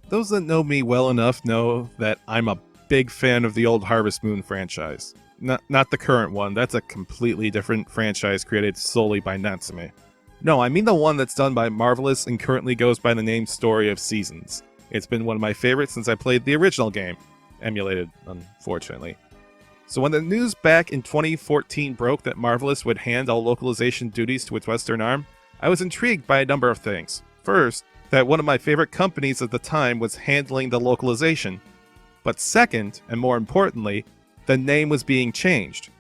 Those that know me well enough know that I'm a big fan of the old Harvest Moon franchise. Not the current one, that's a completely different franchise created solely by Natsume. No, I mean the one that's done by Marvelous and currently goes by the name Story of Seasons. It's been one of my favorites since I played the original game. Emulated, unfortunately. So when the news back in 2014 broke that Marvelous would hand all localization duties to its Western arm, I was intrigued by a number of things. First, that one of my favorite companies at the time was handling the localization. But second, and more importantly, the name was being changed.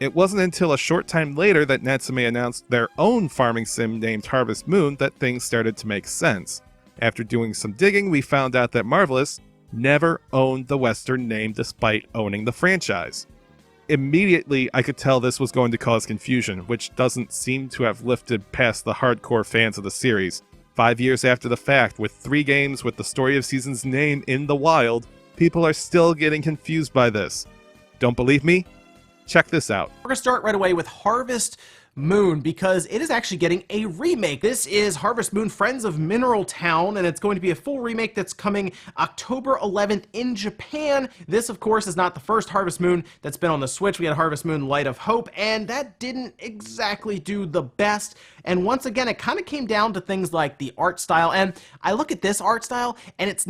It wasn't until a short time later that Natsume announced their own farming sim named Harvest Moon that things started to make sense. After doing some digging, we found out that Marvelous never owned the Western name despite owning the franchise. Immediately, I could tell this was going to cause confusion, which doesn't seem to have lifted past the hardcore fans of the series. 5 years after the fact, with 3 games with the Story of Seasons name in the wild, people are still getting confused by this. Don't believe me? Check this out. We're going to start right away with Harvest Moon because it is actually getting a remake. This is Harvest Moon Friends of Mineral Town, and it's going to be a full remake that's coming October 11th in Japan. This, of course, is not the first Harvest Moon that's been on the Switch. We had Harvest Moon Light of Hope, and that didn't exactly do the best. And once again, it kind of came down to things like the art style, and I look at this art style, and it's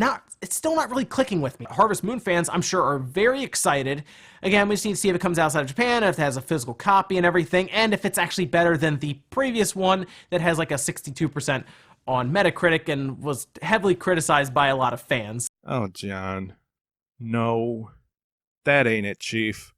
still not really clicking with me. Harvest Moon fans, I'm sure, are very excited. Again, we just need to see if it comes outside of Japan, if it has a physical copy and everything, and if it's actually better than the previous one that has like a 62% on Metacritic and was heavily criticized by a lot of fans. Oh, John. No. That ain't it, Chief.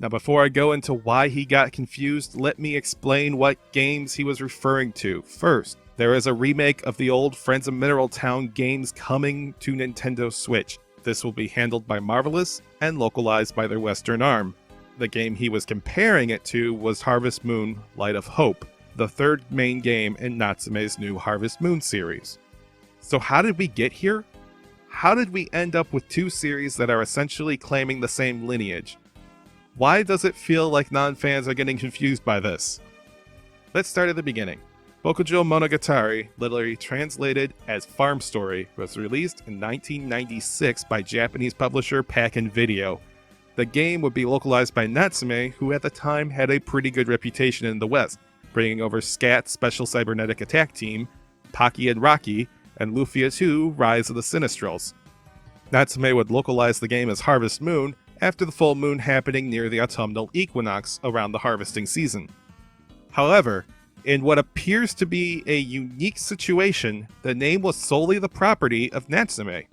Now, before I go into why he got confused, let me explain what games he was referring to. First, there is a remake of the old Friends of Mineral Town games coming to Nintendo Switch. This will be handled by Marvelous and localized by their Western arm. The game he was comparing it to was Harvest Moon Light of Hope, the third main game in Natsume's new Harvest Moon series. So how did we get here? How did we end up with 2 series that are essentially claiming the same lineage? Why does it feel like non-fans are getting confused by this? Let's start at the beginning. Bokujo Monogatari, literally translated as Farm Story, was released in 1996 by Japanese publisher Pack-in Video. The game would be localized by Natsume, who at the time had a pretty good reputation in the West, bringing over Scat's Special Cybernetic Attack Team, Pocky and Rocky, and Lufia 2 Rise of the Sinistrals. Natsume would localize the game as Harvest Moon after the full moon happening near the autumnal equinox around the harvesting season. However, in what appears to be a unique situation, the name was solely the property of Natsume.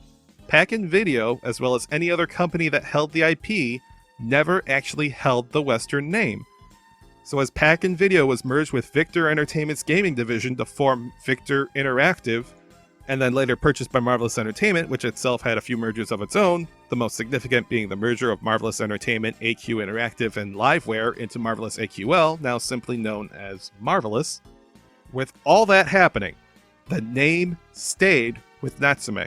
Pack-in Video, as well as any other company that held the IP, never actually held the Western name. So as Pack-in Video was merged with Victor Entertainment's gaming division to form Victor Interactive, and then later purchased by Marvelous Entertainment, which itself had a few mergers of its own, the most significant being the merger of Marvelous Entertainment, AQ Interactive, and Liveware into Marvelous AQL, now simply known as Marvelous. With all that happening, the name stayed with Natsume.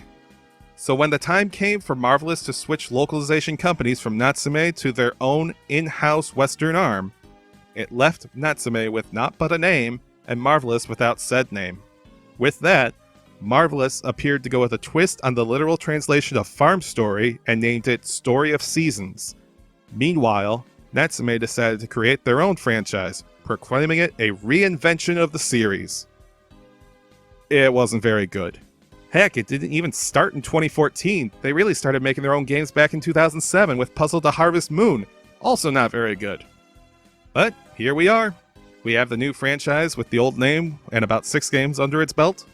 So when the time came for Marvelous to switch localization companies from Natsume to their own in-house Western arm, it left Natsume with not but a name, and Marvelous without said name. With that, Marvelous appeared to go with a twist on the literal translation of Farm Story and named it Story of Seasons. Meanwhile, Natsume decided to create their own franchise, proclaiming it a reinvention of the series. It wasn't very good. Heck, it didn't even start in 2014. They really started making their own games back in 2007 with Puzzle to Harvest Moon. Also not very good. But here we are. We have the new franchise with the old name and about 6 games under its belt.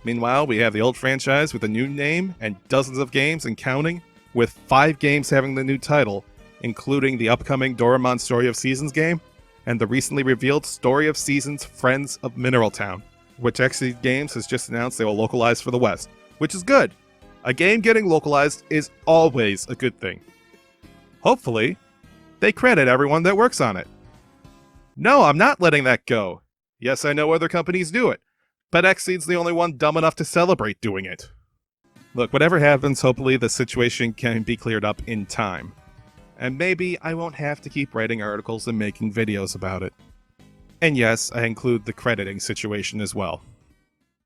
Meanwhile, we have the old franchise with a new name and dozens of games and counting, with 5 games having the new title, including the upcoming Doraemon Story of Seasons game, and the recently revealed Story of Seasons Friends of Mineral Town, which Xseed Games has just announced they will localize for the West, which is good. A game getting localized is always a good thing. Hopefully, they credit everyone that works on it. No, I'm not letting that go. Yes, I know other companies do it, but Xseed's the only one dumb enough to celebrate doing it. Look, whatever happens, hopefully the situation can be cleared up in time. And maybe I won't have to keep writing articles and making videos about it. And yes, I include the crediting situation as well.